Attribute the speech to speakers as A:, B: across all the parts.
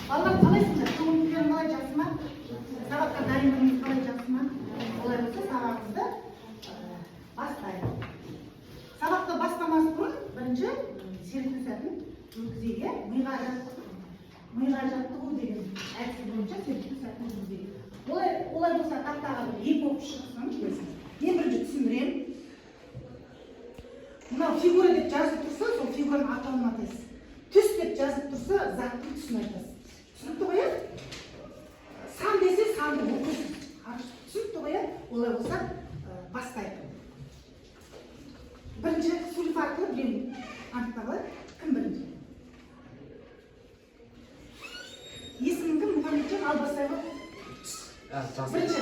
A: Балалар қалайсыңдар? Көңіл-күйлерің қалай, жақсы ма? Сабаққа дайындығыңыз қалай, жақсы ма? Олай болса сабағымызды бастайық. Сабақты бастамас бұрын бірінші серпілісетін өткізейік. Миға жаттығу деген әдісі бойынша серпілісетін өткізейік. Олай болса тақтаға екі оқып шықсын. Ең бірінші түсіндірем. Мынау фигура деп жазып тұрса, сол фигураның атауын атайсыз. Түс деп жазып тұрса, заттың түсін айтасыз. Түсінікті ғой? Сан десе, санды оқысыз. Түсінікті ғой? Олай болса бастайық. Бірінші сульф арқылы біреу анықталады. Кім бірінші? Есімің кім? Мұхамеджан Албасаева. Бірінші.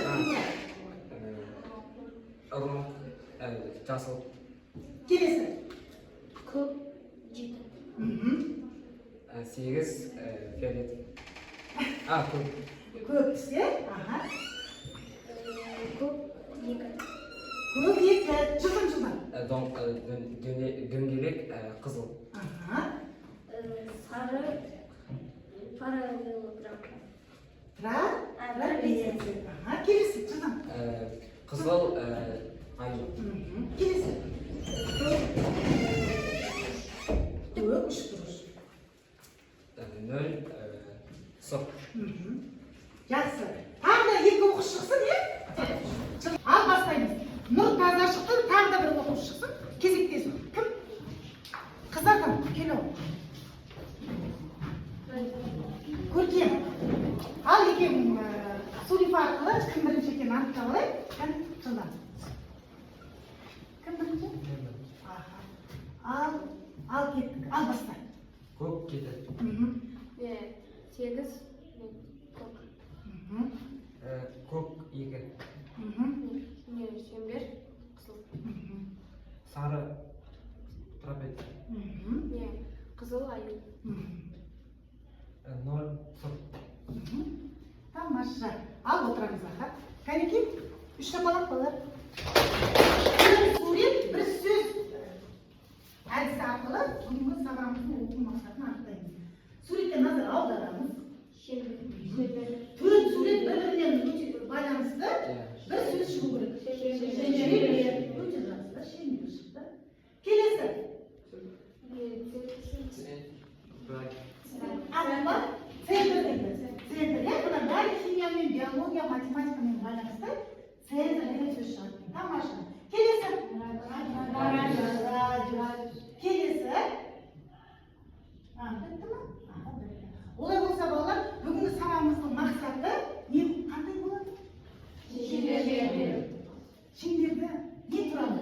B: Жасыл.
A: Келесі.
C: Көк, жеті.
B: 8 фиолет. Көк.
A: Көк түсе.
C: Көк, екі.
A: Көк екі. Жылдан.
B: Дөңгелек қызыл.
C: Сары, параллелограмм.
A: Келесі. Жылдан.
B: Қызыл ай.
A: Келесі. Көк үш бұрыш.
B: 0 сұр.
A: Жақсы. Тағы да екі оқушы шықсын, е? Ал бастаймыз. Нұр таза шықты, тағы да бір оқушы шықсын. Кезектесін. Кім? Қызардан, келу. Көркем. Ал екеуің сулифа арқылы кім бірінші екенін анықтап алайық. Жылдан. Кім бірінші? Ал кеттік. Ал бастай.
B: Көк кеті.
C: 8, көк.
B: Көк 2.
C: Шеңбер, қызыл.
B: Сары трапез.
C: Қызыл аю.
B: 0 сұр.
A: Тамаша. Ал отырамыз аға. Кәнеки, үш тапалақ балар. Бір сурет, бір сөз әдісі арқылы бүгінгі сабағымыздың оқу мақсатын анықтаймыз. Суретке назар аударамыз. Төрт сурет бір-бірінен өте байланысты бір сөз шығу керек. Шеңбер. Өте жақсы, шеңбер шықты. Келесі. Ағылма, центр дейді. Центр, бұда бәрі химиямен, биология, математикамен байланысты центр деген сөз шығады. Тамаша. Келесі. Келесі. Бітті ма? Олай болса балалар, бүгінгі сабағымыздың мақсаты қандай болады? Шеңберді не туралы?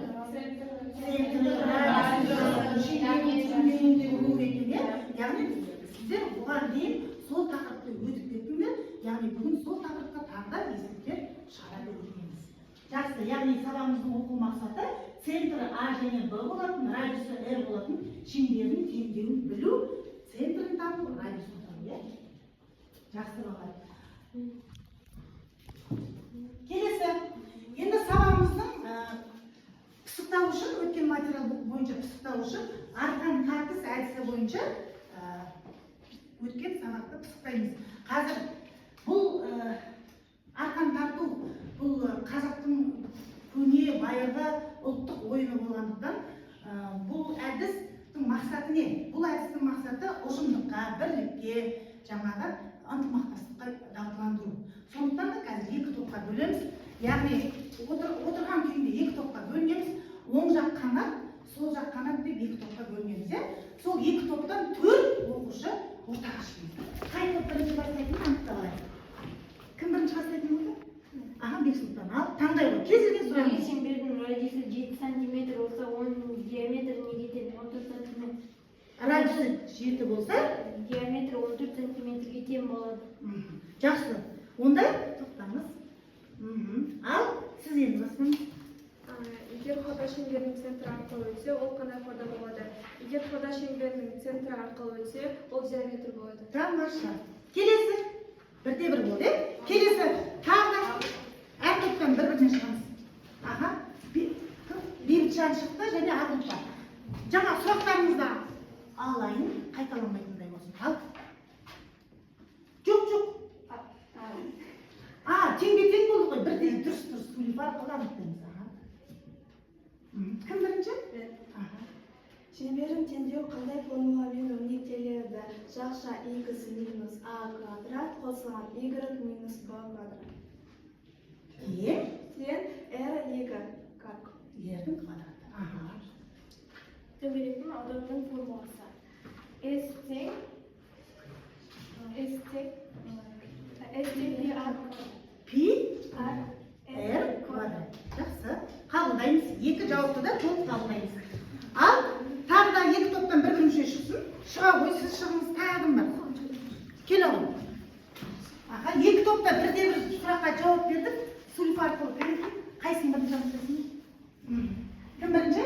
A: Яғни сіздер бұған дейін сол тақырыпты өтіп кеттіңдер, яғни бүгін сол тақырыпқа тағы да есептер шығара өтеміз. Жақсы, яғни сабағымыздың оқу мақсаты центрі А және Б болатын, радиусы R болатын шеңбердің теңдеуін білу, центрін табу, радиусын табу. Жақсы балалар. Келесі, енді сабағымыздың пысықтау үшін, өткен материал бойынша пысықтау үшін арқан тартыс әдісі бойынша өткен сабақты пысықтаймыз. Қазір бұл арқан тарту, бұл қазақтың көне байырғы ұлттық ойыны болғандықтан бұл әдістің мақсаты не? Бұл әдістің мақсаты ұжымдыққа, бірлікке, жаңағы ынтымақтастыққа дағдыландыру. Сондықтан да қазір екі топқа бөлеміз. Яғни отырған күйінде екі топқа бөлінеміз. Оң жақ қанат, сол жақ қанат деп екі топқа бөлінеміз. Сол екі топтан 4 оқушы ортаға шығады. Қай топ бірінші бастайтынын анықтап алайық. Кім бірінші бастайтын болды? Бексұлтан. Ал таңдай ғой. Кез келген сұрағыңыз.
C: Шеңбердің радиусы 7 сантиметр болса, оның диаметрі не кетеді? 14 сантиметр.
A: Радиусы 7 болса,
C: диаметрі 14 сантиметрге тең болады.
A: Жақсы. Онда тоқтаңыз. Ал сіз енді бастаңыз.
D: Егер хода шеңберінің центрі арқылы өтсе, ол қандай хода болады? Егер хода шеңберінің центрі арқылы өтсе, ол диаметр болады.
A: Тамаша. Келесі. Бірде-бір болды. Келесі. Тағы әр топтан бір-бірінен шығамыз. Бейбітжан шықты және Ақұлпа. Жаңа сұрақтарыңызда алайын қайталанбайтындай болсын. Ал. Жоқ. Теңбе-тең болды ғой. Бірдей дұрыс сөйлеп арқылы анықтаймыз. Кім бірінші?
D: Шеңбердің теңдеуі қандай формуламен өрнектеледі? Жақша x минус a квадрат қосылған y минус b квадрат.
A: Тең
D: r y как?
A: Ердің квадраты.
C: Дөңгелектің ауданының формуласы. S тең
A: Пи r квадрат. Жақсы. Қабылдаймыз. Екі жауапты да толық қабылдаймыз. Ал тағы да екі топтан бір мүше шықсын. Шыға ғой, сіз шығыңыз, тағы бар. Кел оғын. Екі топта бірде-бір сұраққа жауап бердік. Сөйлеп арқылы көрейік. Қайсың бірінші жауап? Кім бірінші?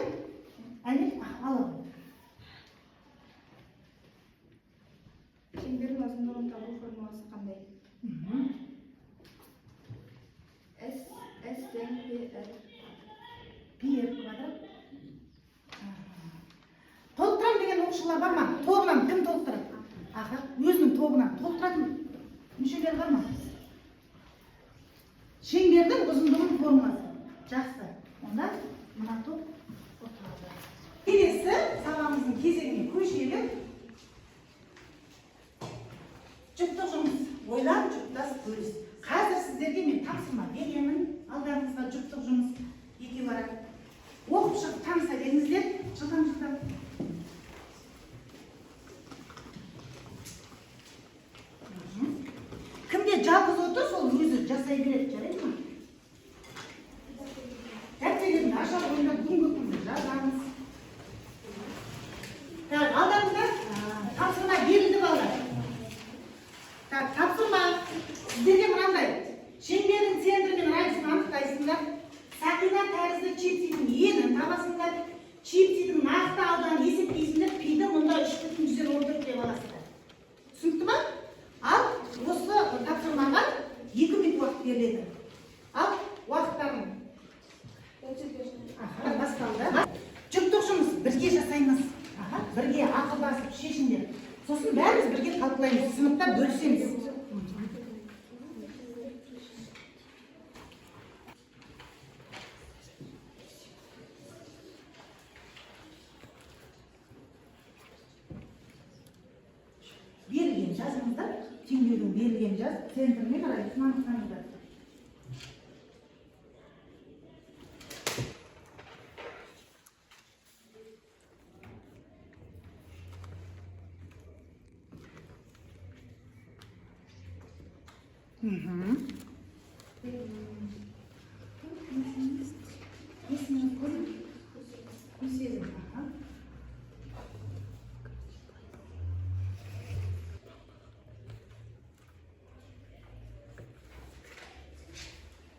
A: Әне, ал оғын.
D: Шеңбердің ұзындығын табу формуласы қандай? S тең PR.
A: PR квадрат. Толықтырам деген оқушылар бар ма? Тобынан кім толықтырады? Өзінің тобынан толықтыратын мүшелер бар ма? Шеңбердің ұзындығын формуласы. Жақсы. Онда мына топ толықтырады. Келесі сабағымыздың кезеңіне көшелік. Жұптық жұмыс. Ойлап, жұптас, бөліс. Қазір сіздерге мен тапсырма беремін. Алдарыңызға жұптық жұмыс еке барады. Оқып шығып таныса беріңіздер. Жылдам. Кімде жалғыз отыр, сол өзі жасай береді, жарайды ма? Дәптеріңді ашар ойында бүгінгі күнді жазамыз. Алдарыңызда тапсырма берілді балалар. Тапсырма. Сіздерге мынандай. Шеңбердің центрі мен радиусын анықтайсыңдар. Сақина тәрізді чипсидің енін табасыңдар. Чипсидің нақты ауданы есептейсіңдер. Пиді мұнда 3,14 деп аласыздар. Түсінікті ма? Ал осы тапсырмаға 2 минут уақыт беріледі. Ал уақыттарын басталды. Жұптық жұмыс бірге жасаймыз. Бірге ақылдасып шешіңдер. Сосын бәріміз бірге талқылаймыз. Сыныпта бөлісеміз. Берілген жазыңыздар, теңдеудің берілген жаз, центріне қарай анықтаңыздар.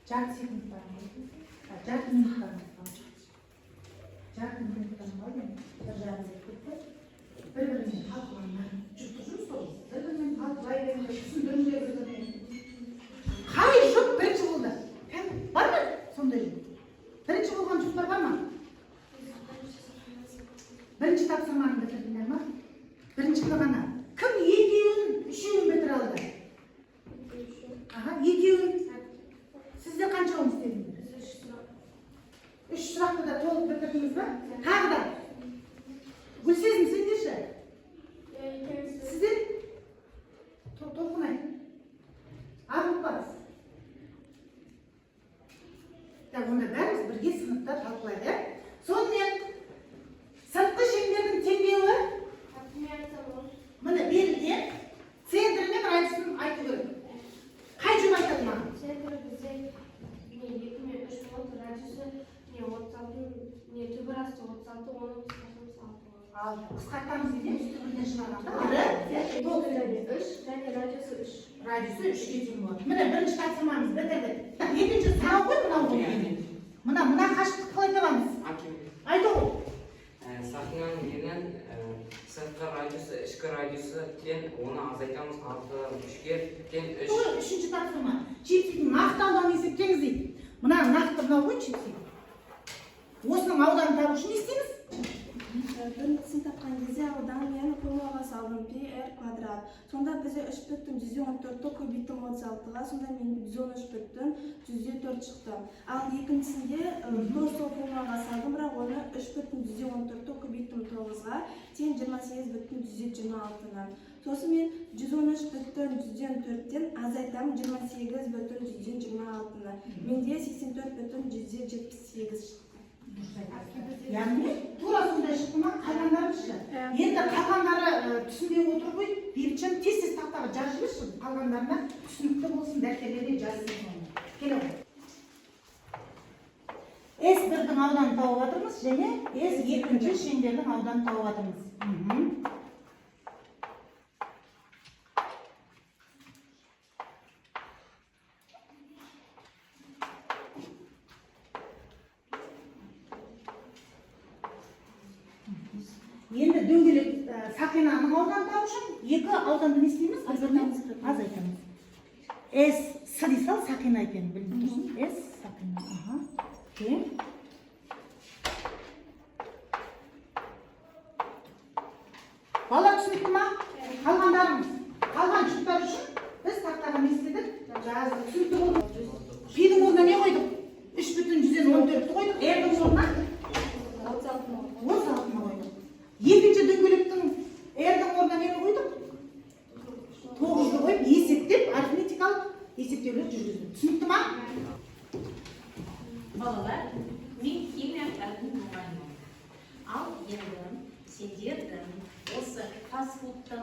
A: Жарты минуттан бір-бірімен талқыланған жұптық жұмыс қой. Бір-бірімен талқылай беріңдер, түсіндіріңдер. Қай жұп бірінші болды? Бар ма сондай жұп? Бірінші болған жұптар бар ма? Бірінші тапсырманы бітірдіңдер ма? Бірінші ғана. Кім екеуін, үшеуін бітіре алды? Екеуін. Сіздер қанша оны істедіңдер? 3 сұрақты да толық бітірдіңіз ба? Тағы да. Гүлсезім, сендерші? Сіздер? Толқынай. Арылып барыз. Онда бәріміз бірге сыныпта талқылайды. Сонымен сыртқы шеңбердің теңдеуі міне берілген. Центрі мен радиусын айту керек. Қай жұп айтады маған?
C: Центрі бізде 2 мен 3 болады, радиусы 36, түбі расты 36, оның
A: қысқартамыз деймін, үсті бірден шығарғанда.
C: 3 және радиусы 3.
A: Радиусы 3-ке тең болады. Міне бірінші тапсырмамыз бітірдік. Екінші сұрау ғой мынау ғой. Мына қашықтықты қалай табамыз? Айта ғой.
B: Сақинаның енін сыртқы радиусы, ішкі радиусы тең, оны азайтамыз 6-3-ке тең 3.
A: Үшінші тапсырма. Чипсидің нақты ауданын есептеңіз дейді. Мына нақты мынау ғой чипси. Осының ауданын табу үшін не істейміз?
D: Біріншісін тапқан кезде аудан мен салдым πr². Сонда бізде 3,114-ті көбейттім 36-ға, сонда мен 113,104 шықты. Ал екіншісінде сол формулаға салдым, бірақ оны 3,114-ті көбейттім 9-ға, тең 28,126-ны. Сосын мен 113,104-тен азайтам 28,126-ны. Менде 84,178 шықты.
A: Яғни тура сондай шықты ма, қалғандарымызшы. Енді қалғандары түсінбей отыр ғой, бейбітшім тез-тез тақтаға жазып жүрші, қалғандарына түсінікті болсын, дәптерлерге жазсын. Келе ғой. S1-дің ауданын тауып жатырмыз, және S2-ші шеңбердің ауданын тауып жатырмыз. Енді дөңгелек сақинаның ауданын тауып үшін екі ауданды не істейміз? Азайтамыз. S дей сал, сақина екенін біліп тұрсың. S сақина. Бала түсінікті ма? Қалғандарымыз. Қалған жұптар үшін біз тақтаға не істедік? Жаздық. Түсінікті болды. Пидің орнына не қойдық? 3,114-ті қойдық. R-дің орнына 36-ны қойдық. Екінші дөңгелектің R-дің орнына не қойдық? 9-ды қойып, есептеп, арифметикалық есептеулер жүргіздік. Түсінікті ма?
E: Балалар, мен химия пәнінің мұғалімімін. Ал енді сендердің осы фастфудтың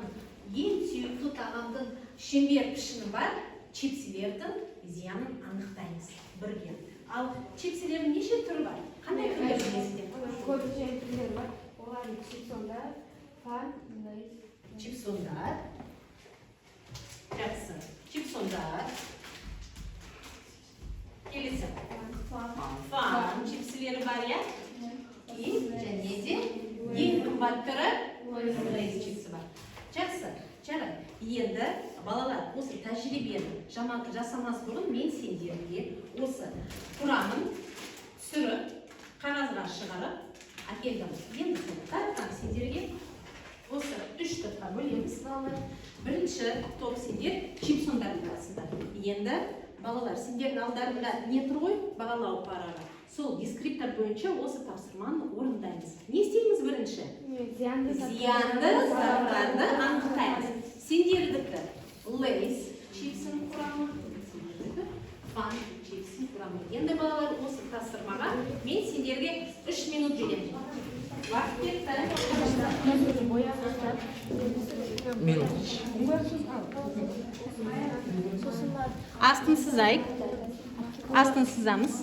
E: ең сүйікті тағамдың шеңбер пішіні бар чипсилердің зиянын анықтаймыз бірге. Ал чипсилердің неше түрі бар? Қандай түрлер білесіздер?
C: Көп түрлері бар. Олар чипсондар, фан,
E: чипсондар. Жақсы. Чипсондар. Келесі. Фан чипсилері бар, я? И және де ең қымбат түрі лейс чипсы бар. Жақсы. Жарайды. Енді балалар осы тәжірибені жасамас бұрын мен сендерге осы құрамын түсіріп қағазға шығарып әкелдім. Енді таратам сендерге осы 3 топқа бөлеміз. Бірінші топ сендер чипсондар боласыңдар. Енді балалар сендердің алдарында не тұр ғой? Бағалау парағы. Сол дескриптор бойынша осы тапсырманы орындаймыз. Не істейміз бірінші? Зиянды заттарды анықтаймыз. Сендердікі лейс чипсінің құрамы, фан чипсінің құрамы. Енді балалар осы тапсырмаға мен сендерге 3 минут беремін. Уақыт кетті. Астын сызайық. Астын сызамыз.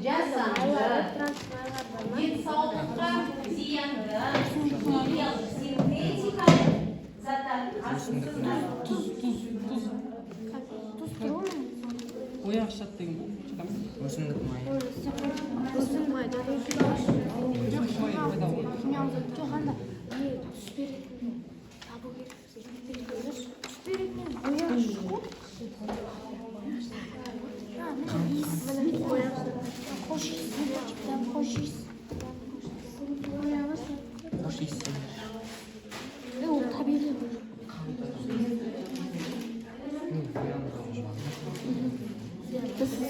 E: Жасанды, денсаулыққа зиянды, химиялық, синтетикалық заттардың астын сызамыз.
B: Ояқшат деген өсімдік майы.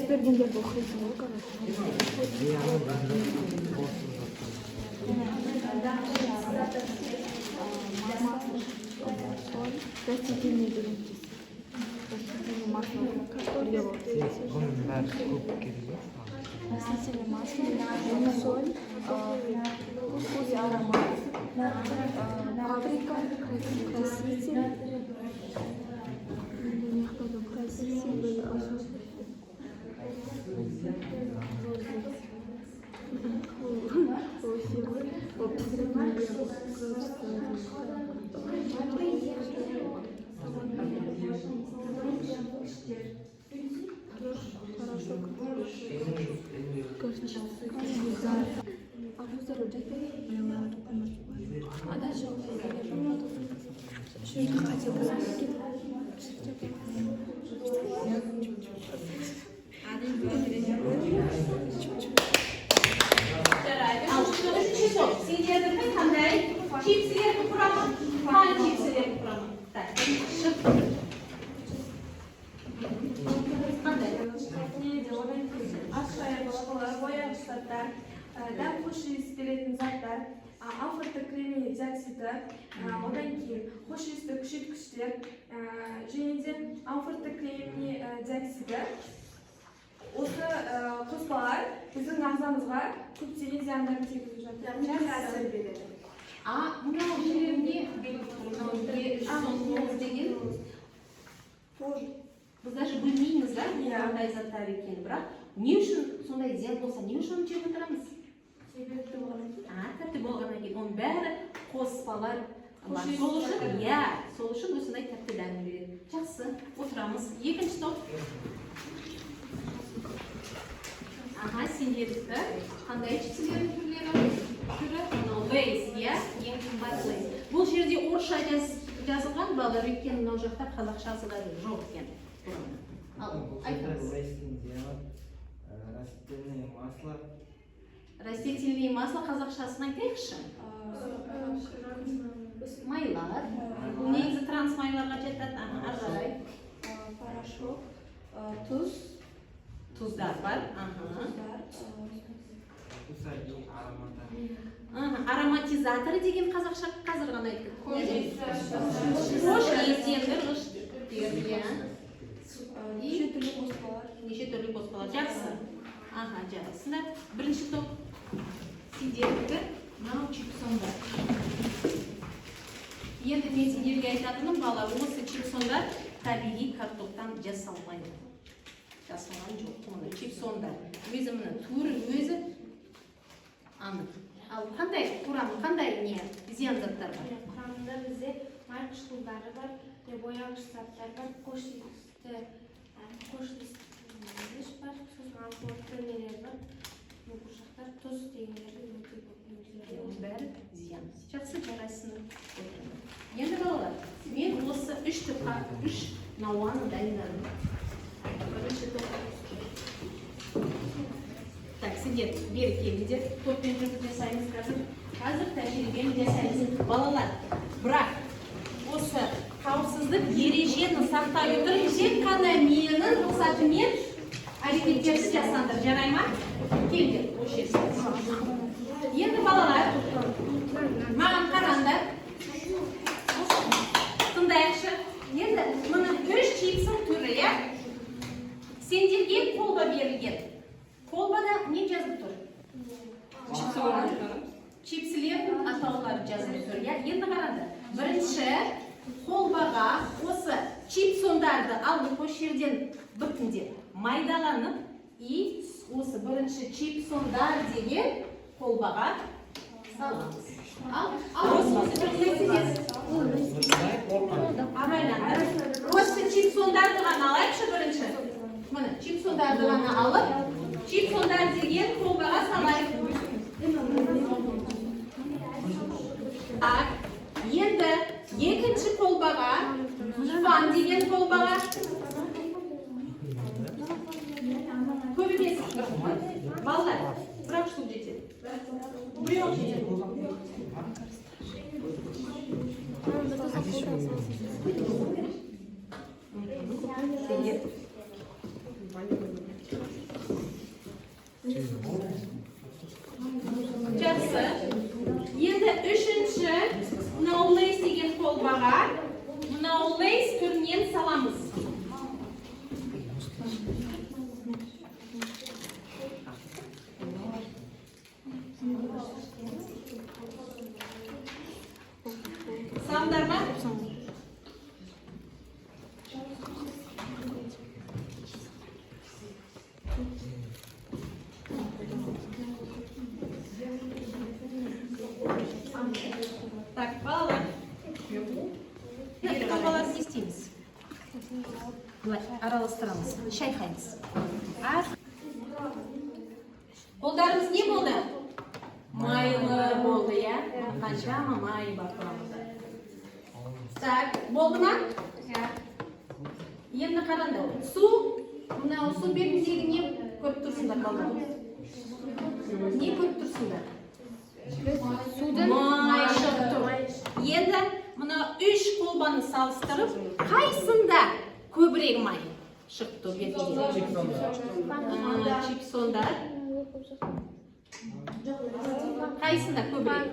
D: Бергендерді оқисың ғой, короче. Растительный деген растительный масло бірге болды.
B: Бұның бәрі көп керек.
D: Растительный масло, соль, вкус и аромат, паприка, краситель,
E: Fan chipsilerini quraman. Tak, shiq. Qanday?
D: Aşağıya boşqalar, boyag'ich zotlar, dam qo'shib beradigan zotlar, alfa kremi dioksidi, odan keyin qo'shib kuchaytirgichlar, және alfa kremi dioksidi o'sha qo'shmalar bizning mag'zamizga ko'pchilik ziyonlarni tegizib жатadi. Ta'sir beradi.
E: Mına жеріне белгілі деген biz даже bilmeymiz da qanday zotlar ekanini, biroq ne uchun sonday ziyon bo'lsa, ne uchun jeb o'tiramiz?
D: Себепті болған екен.
E: Тәртіп болғаннан кейін оның бәрі қоспалар сол үшін осындай тәтті дәмін береді. Жақсы, отырамыз. Екінші топ. Сендердікі қандай чипсілердің түрлері? Лейс, ең қымбат лейс. Бұл жерде орысша жазылған, балалар, өйткені мынау жақта қазақшасы да жоқ екен. Ал, айтыңыз.
F: Растительное масло.
E: Растительное масло қазақшасын айтайықшы. Майлар. Бұл негізі трансмайларға жатады. Арай.
D: Порошок, тұз.
E: Тұздар бар. Ароматизатор деген қазақша қазір ғана айттық. Хош иістендір. Неше түрлі қоспалар. Жақсы. Жарайсыңдар. Бірінші топ. Сендердікі мынау чипсондар. Енді мен сендерге айтатыным, бала, осы чипсондар табиғи картоптан жасалмайды. Жасалған жоқ. Оны чипсондар. Өзі мына түрі өзі анық. Ал қандай құрамы, қандай не зиян заттар бар?
C: Құрамында бізде май қышқылдары бар, бояғыш заттар бар, қош иісті бар, сосын алкоголді нелер бар, бұршақтар, тұз дегендерді өте көп.
E: Бәрі зиян. Жақсы, жарайсыңдар. Енді балалар, мен осы үш науаны дайындадым. Бірінші топ. Так, сендер бері келіңдер, топпен жүріп жасаймыз қазір. Қазір тәжірибені жасаймыз. Балалар, бірақ осы қауіпсіздік ережені сақтай отырып, тек қана менің рұқсатыммен әрекеттерді жасаңдар. Жарай ма? Келіңдер, осы жерге. Енді балалар, маған қараңдар. Тыңдайықшы. Енді мұны үш чипсың түрі, иә? Сендерге қолба берілген. Қолбада не жазып тұр? Чипсілердің атаулары жазып тұр. Енді қараңдар. Бірінші қолбаға осы чипсондарды алып осы жерден біртіндеп майдаланып, осы бірінші чипсондар деген қолбаға саламыз. Ал осы біртіндеп абайландар. Осы чипсондарды ғана алайықшы бірінші. Міне, чипсондарды ғана алып, чипсондар деген қолбаға салайық. Енді екінші қолбаға, фан деген қолбаға. Көп емес. Балдар, бірақ штук жетеді. Біреу жетеді. Жақсы. Енді үшінші мынау лейс деген қолбаға мынау лейс түрінен саламыз. Салдар ма? Так, балалар. Балалар не істейміз? Араластырамыз. Шайқаймыз. Қолдарымыз не болды? Майлы болды, иә? Қаншама май бар құрамында. Так, болды ма? Енді қараңдар. Су, мынау су бетіндегі не көріп тұрсыңдар балалар? Не көріп тұрсыңдар? Май шығып тұр. Енді мына 3 қолбаны салыстырып, қайсында көбірек май шықты бетінде? Чипсондар. Қайсында көбірек?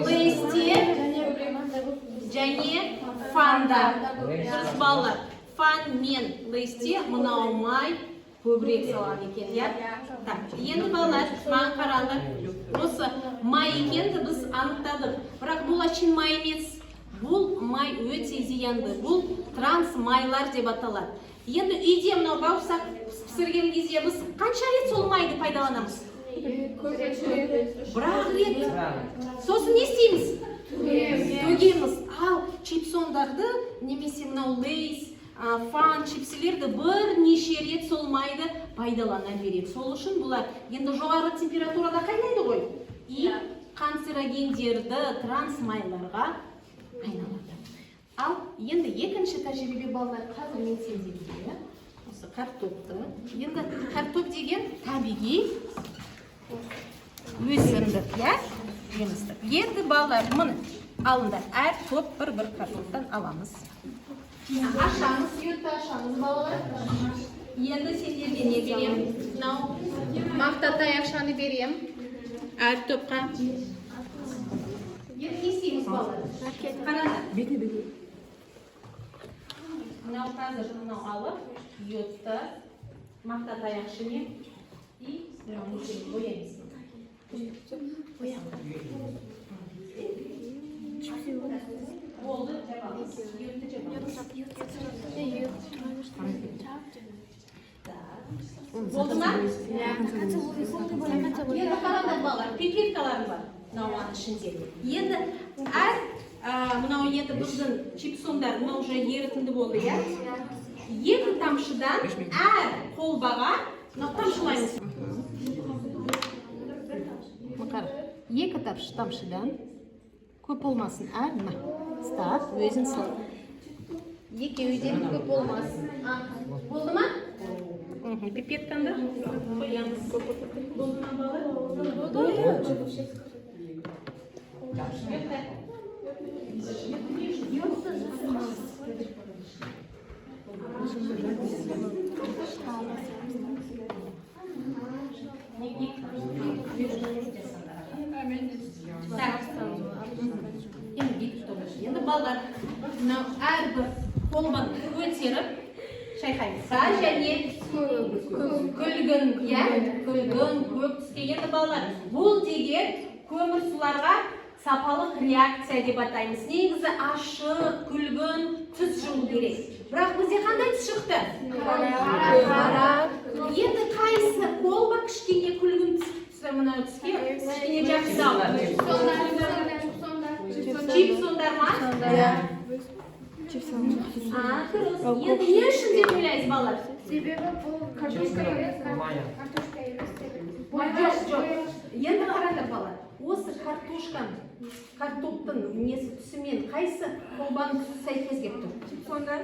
E: Лейсте және фанда. Дұрыс балалар. Фан мен лейсте мынау май көбірек салады екен, иә? Так, енді балалар, маған қараңдар. Осы май екенді біз анықтадық. Бірақ бұл ашын май емес. Бұл май өте зиянды. Бұл транс майлар деп аталады. Енді үйде мынау бауырсақ пісірген кезде біз қанша рет сол майды пайдаланамыз? Бір-ақ рет. Сосын не істейміз? Төгеміз. Ал чипсондарды немесе мынау лейс, фан, чипсілерді бірнеше рет сол майды пайдалана береді. Сол үшін бұлар енді жоғары температурада қайнайды ғой. И канцерогендерді трансмайларға айналады. Ал енді екінші тәжірибе балалар қазір мен сендерге осы картопты. Енді картоп деген табиғи өсімдік, иә? Жемістік. Енді балалар мұны алыңдар. Әр топ бір картоптан аламыз. Ашамыз, сүйетті ашамыз балалар. Енді сендерге не берем? Мақтатай ақшаны берем. Әр топқа. Енді не істейміз балалар? Қараңдар. Мынау қазір мынау алып, сүйетті, мақтатай ақшыне и боямыз. Болды, жабамыз. Сүйетті жабамыз. Болды ма? Енді қараңдар балалар, пипеткаларым бар. Мынау ішінде. Енді әр мынау енді біздің чипсондар мынау уже ерітінді болды, иә? Екі тамшыдан әр қолбаға мынау тамшылаймыз. Мұқар, екі тамшыдан көп болмасын, әр мына. Стап, өзін сыл. Екеуден көп болмасын. Болды ма? Пипетканды қоямыз. Болды ма балы? Болды. Енді балдар әрбір қолбан көтеріп шайқаймыз. Және күлгін, күлгін көп түскен. Енді балдар бұл деген көмір суларға сапалық реакция деп атаймыз. Негізі ашық, күлгін, түс шығу керек. Бірақ бізде қандай түс шықты? Қара. Енді қайсы қолба кішкене күлгін түсі мына түске? Кішкене жақсы алды. Чипсондар ма? Енді не үшін деп ойлайсыз балалар?
C: Себебі бұл картошка емес,
E: Жоқ. Енді қараңдар балалар. Осы картоптың несі түсімен қайсы қолбаның түсі сәйкес келіп тұр? Чипсондар?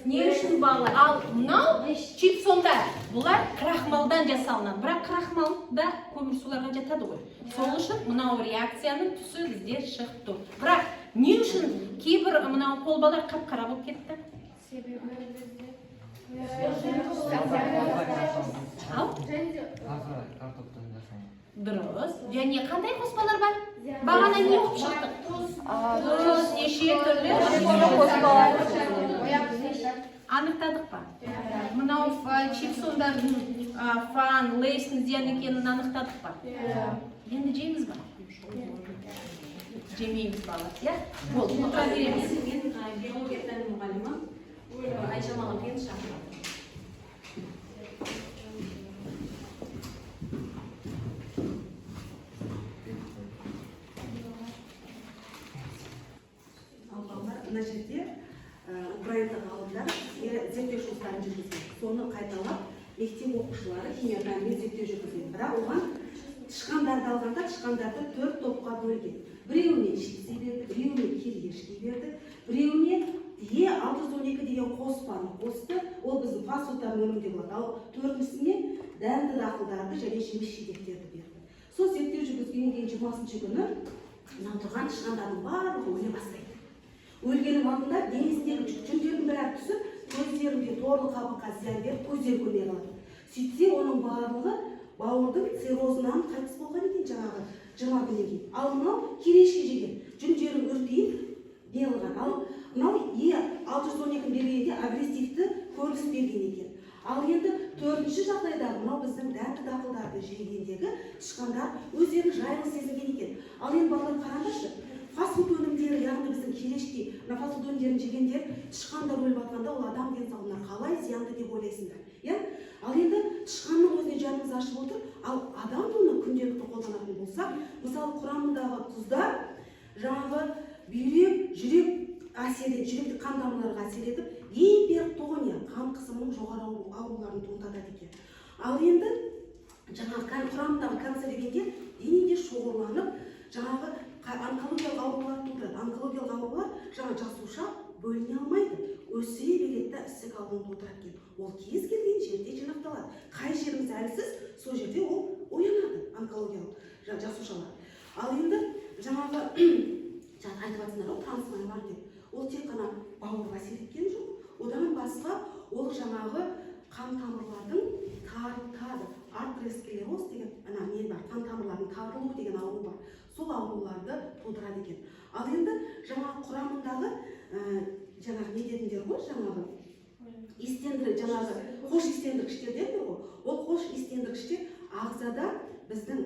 E: Не үшін балалар? Ал мынау чипсондар. Бұлар крахмалдан жасалынады. Бірақ крахмал да көмір суларға жатады ғой. Сол үшін мынау реакцияның түсі бізде шықты. Бірақ не үшін кейбір мынау қолбалар қап-қара болып кетті?
C: себебі бізде
E: Дұрыс. Және қандай қоспалар бар? Бағана не болып шықтық? Тұз, неше түрлі қоспалар. Анықтадық па? Мынау чипсондардың фан, лейстің зиян екенін анықтадық па? Енді жейміз ба? Жемейміз балар, иә? Болды, мұқа береміз. Мен биология пәні мұғалімі Айша Малапен шақырады.
F: Мына жерде украиндық ғалымдар зерттеу жұмыстарын жүргізген. Соны қайталап, мектеп оқушылары химия пәніне зерттеу жүргізген. Бірақ оған тышқандарды алғанда тышқандарды 4 топқа бөлген. Біреуіне чипсы берді, біреуіне кириешки берді, біреуіне Е612 деген қоспаны қосты, ол біздің фасфаттар өнімде болады. Ал төртіншісіне дәнді дақылдарды және жеміс жидектерді берді. Сол зерттеу жүргізгеннен кейін 20-шы күні мынау тұрған тышқандардың барлығы өле бастайды. Өлгеннің алдында денесіндегі жүндердің бәрі түсіп, көздерінде торлы қабыққа зиян беріп, көздері көрмей қалады. Сөйтсе, оның барлығы бауырдың циррозынан қайтыс болған екен жаңағы 20 күннен кейін. Ал мынау керешке жеген, жүндерін өртейіп неғылған. Ал мынау Е612 бергенде агрессивті көрініс берген екен. Ал енді төртінші жағдайдағы мынау біздің дәнді дақылдарды жегендегі тышқандар өздерін жайлы сезінген екен. Ал енді балалар қараңдаршы, фастфуд өнімдері, яғни біздің керешке, мына фастфуд өнімдерін жегендер тышқандар өліп жатқанда ол адам денсаулығына қалай зиянды деп ойлайсыңдар, иә? Ал енді тышқанның өзіне жанымыз ашып отыр, ал адам оны күнделікті қолданатын болсақ, мысалы құрамындағы тұздар жаңағы бүйрек, жүрек жүректі қан тамырларға әсер етіп, гипертония, қан қысымының жоғары ауруларын туындатады екен. Ал енді жаңағы құрамындағы канцерогендер денеде шоғырланып, жаңағы онкологиялық аурулар тудырады. Онкологиялық аурулар жаңа жасуша бөліне алмайды, өсіре береді да ісік ауруын тудырады екен. Ол кез келген жерде жинақталады. Қай жеріміз әлсіз, сол жерде ол оянады, онкологиялық жасушалар. Ал енді жаңағы айтып жатсыңдар ғой, трансмайлар деп. Ол тек қана бауырға әсер еткен жоқ. Одан басқа ол жаңағы қан тамырлардың тарылтады. Артеросклероз деген не бар, қан тамырлардың тарылуы деген ауру бар. Сол ауруларды тудырады екен. Ал енді жаңағы құрамындағы жаңағы не дедіңдер ғой, жаңағы қош истендіргіштер деді ғой. Ол қош истендіргіштер ағзада біздің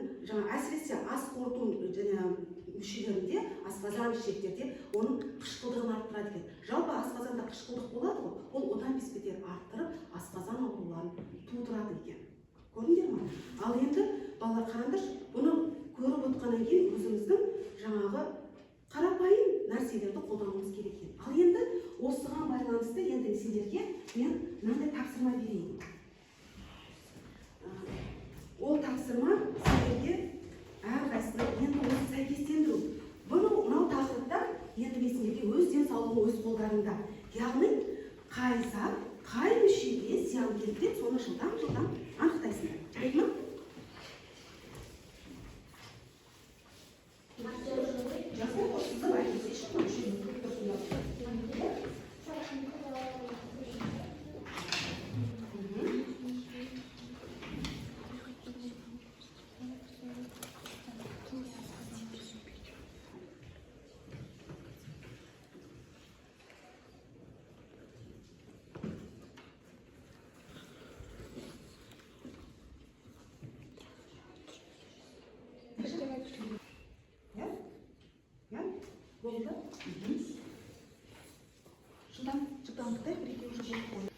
F: әсіресе ас қорыту мүшелерінде, асқазан ішектерде оның қышқылдығын арттырады екен. Жалпы асқазанда қышқылдық болады ғой, ол одан бетер арттырып, асқазан ауруларын тудырады екен. Көрдіңдер ме? Ал енді балалар қараңдар, бұны көріп отқаннан кейін өзіміздің жаңағы қарапайым нәрселерді қолдануымыз керек екен. Ал енді осыған байланысты енді сендерге мен мынандай тапсырма берейін. Ол тапсырма сендерге әрқайсысына енді осы сәйкестендіру. Мынау тақырыпта енді мен сендерге өз денсаулығың өз қолдарыңда. Яғни қай зат, қай мүшеге зиян келтіреді, соны жылдам анықтайсыңдар. Біледі ме? Болды? Жылдамдықтай бір-екі уже болып қойды.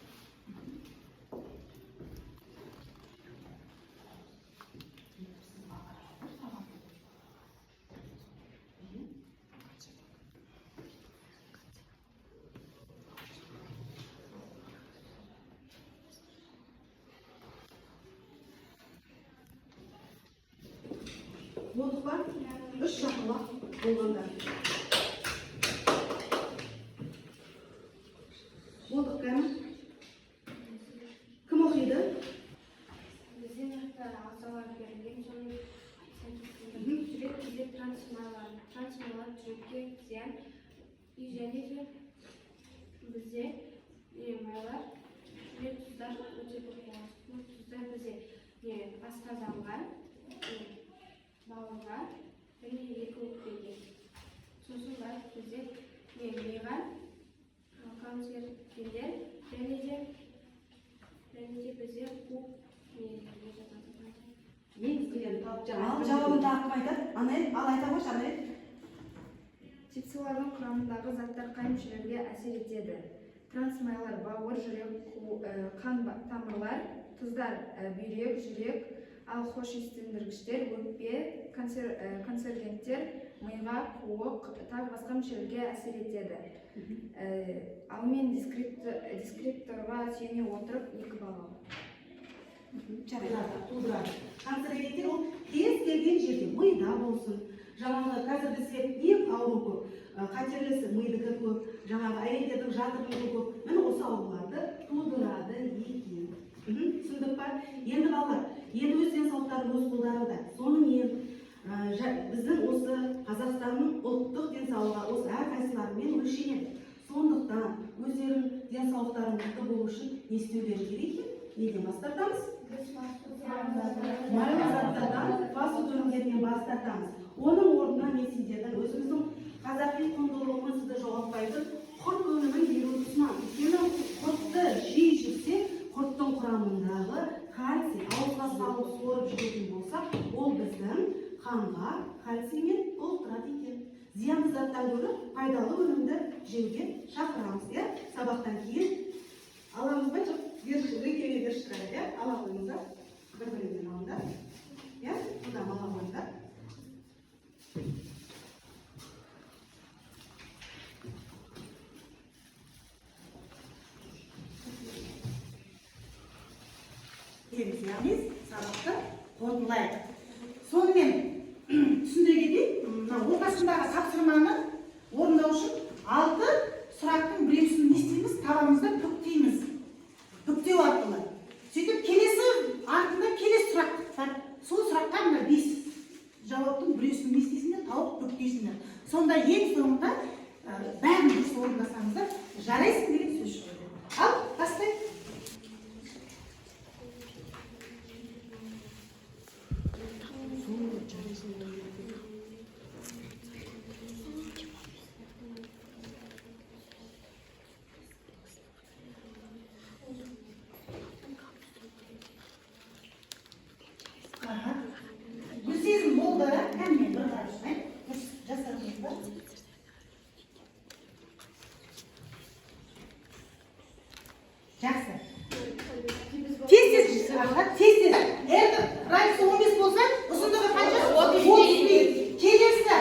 F: Болдық па? 3 шақылақ болғандар. Болдық кәні? Кім оқиды?
C: Бізден ағзалар берілген, соның жүрек бізде трансмайлар жүрекке зиян, және де бізде майлар, жүрек тұздар өте көп. Тұздар бізде асқазанға, бауырға және екі өкпеге. Сосын барып бізде миға, канцерогендер және де бізде қуып
F: негізгілерін тауып жауабын тағып айтады. Анел, ал айта қойшы, Анел.
G: Тепсилардың құрамындағы заттар қай мүшелерге әсер етеді? Трансмайлар бауыр, жүрек, қан тамырлар, тұздар бүйрек, жүрек, ал хош иістендіргіштер өкпе, канцерогендер миға, қуық, тағы басқа мүшелерге әсер етеді. Ал мен дескрипторға сүйене отырып 2 бала.
F: Тудырады. Канцерогендер ол кез келген жерде, мида болсын, жаңағы қазір бізде ең ауру көп, қатерлісі мидікі көп, жаңағы әйелдердің жатырының көп. Міне осы денсаулығы осы әрқайсыларымен өлшенеді. Сондықтан өздерінің денсаулықтарының мықты болу үшін не істеулері керек екен? Неден бас тартамыз? Майлы заттардан, фастфуд өнімдерінен бас тартамыз. Оның орнына мен сендердің өзіміздің қазақи құндылығымызды жоғалтпайтын құрт өнімін беруді ұсынамын. Өйткені құртты жиі жесек, құрттың құрамындағы кальций ауызға салып сорып жүретін болса, ол біздің қанға кальциймен толықтырады екен. Зиянды заттан гөрі пайдалы өнімді жеуге шақырамыз. Сабақтан кейін аламыз ба, жоқ, ертеңге берші, ала қойыңыздар, бір-біріңізден алыңдар. Бұдан ала қойыңдар.
A: Яғни сабақты қорытындылайық. Сонымен түсіндіре кетейін, ортасындағы тапсырманы орындау үшін 6 сұрақтың біреусін не істейміз? Табанымызда бүктейміз. Бүктеу арқылы. Сөйтіп келесі артында келесі сұрақ бар. Сол сұраққа мына 5 жауаптың біреусін не істейсіңдер? Тауып бүктейсіңдер. Сонда ең соңында бәрін дұрыс орындасаңыздар, жарайсың деген сөз шығады. Ал, бастайық. Гүлсезім болды, кәммен бір қарап шығайын. Жасарыңыз ба? Жақсы. Тез-тез. Радиусы 15 болса, ұзындығы қанша? 30. Келесі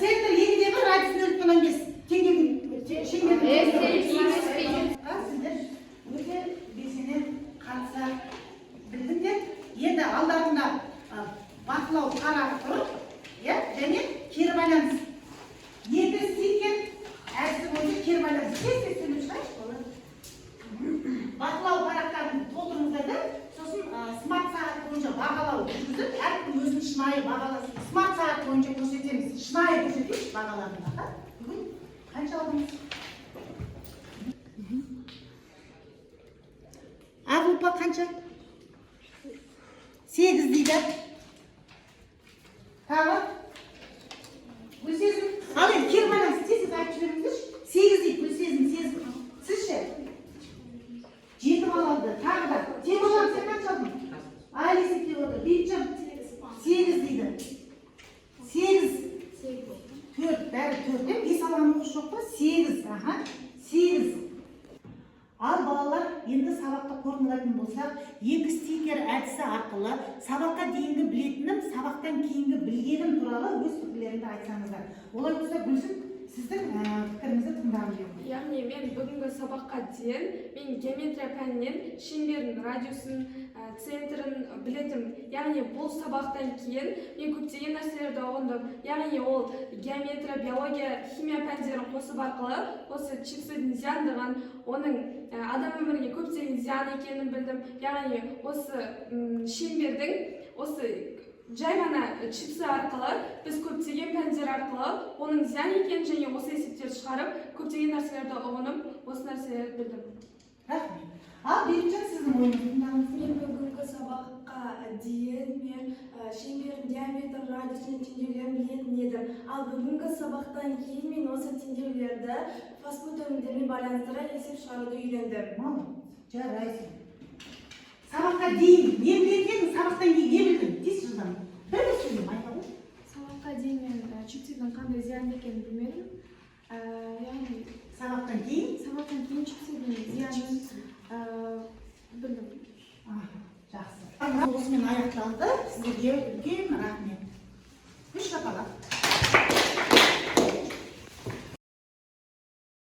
A: центр егіндегі радиусы 0,15. Теңгенің шеңбердің. Сіздер өте белсене қатыса білдіңдер. Енді алдарында бақылау қарап тұрып, және кері байланыс. Енді істейкен әдісі бойынша кері байланыс. Тез-тез сөйлеп шығайық. Бақылау парақтарын толтырыңыздар да, сосын смарт сағат бойынша бағалау жүргізіп, әркім өзінің шынайы бағаласын. Смарт сағат бойынша көрсетеміз, шынайы көрсетеміз бағаларында. Бүгін қанша алдыңыз? Ақ ұлпа қанша? 8 дейді. Тағы? Гүлсезім? Ал енді кері байланыс тез-тез айтып жіберіңіздерші. 8 дейді, Гүлсезім, сезім. Сіз ше? 7 бал алды. Тағы да. Темалан сен қанша алдың? Айлы есептеп отыр. Бейітжан? 8 дейді. 8. 4. Бәрі 4. 5 алған оқыш жоқ па? 8. 8. Ал балалар, енді сабақты қорытындылайтын болсақ, 2 стикер әдісі арқылы сабаққа дейінгі білетінім, сабақтан кейінгі білгенім туралы өз пікірлеріңді айтсаңыздар. Олай болса, Гүлсім, сіздің пікіріңізді тыңдағым келеді.
C: Яғни мен бүгінгі сабаққа дейін мен геометрия пәнінен шеңбердің радиусын, центрін білетім. Яғни бұл сабақтан кейін мен көптеген нәрселерді ұғындым. Яғни ол геометрия, биология, химия пәндерін қосып арқылы осы чипсыдың зияндығын, оның адам өміріне көптеген зиян екенін білдім. Яғни осы шеңбердің осы жай ғана чипсы арқылы біз көптеген пәндер арқылы оның зиян екенін және осы есептерді шығарып көптеген нәрселерді ұғынып, осы нәрселерді білдім.
A: Рахмет. Ал Бейбітжан, сіздің ойыңызды тыңдаңыз.
D: Мен бүгінгі сабаққа дейін мен шеңбердің диаметр радиусының теңдеулерін білетін едім. Ал бүгінгі сабақтан кейін мен осы теңдеулерді фастфуд өнімдерімен байланыстыра есеп шығаруды үйрендім.
A: Жарайсың. Сабаққа дейін не білетін, сабақтан кейін не білдің? Тез жылдам. Бір сөйлем айта ғой.
G: Сабаққа дейін мен чипсидің қандай зиян екенін білмедім. Яғни
A: Сабақтан кейін?
G: Сабақтан кейін чипсидің зиянын білдім.
A: Жақсы. Осымен аяқталды. Сізге үлкен рахмет. Үш шапалақ.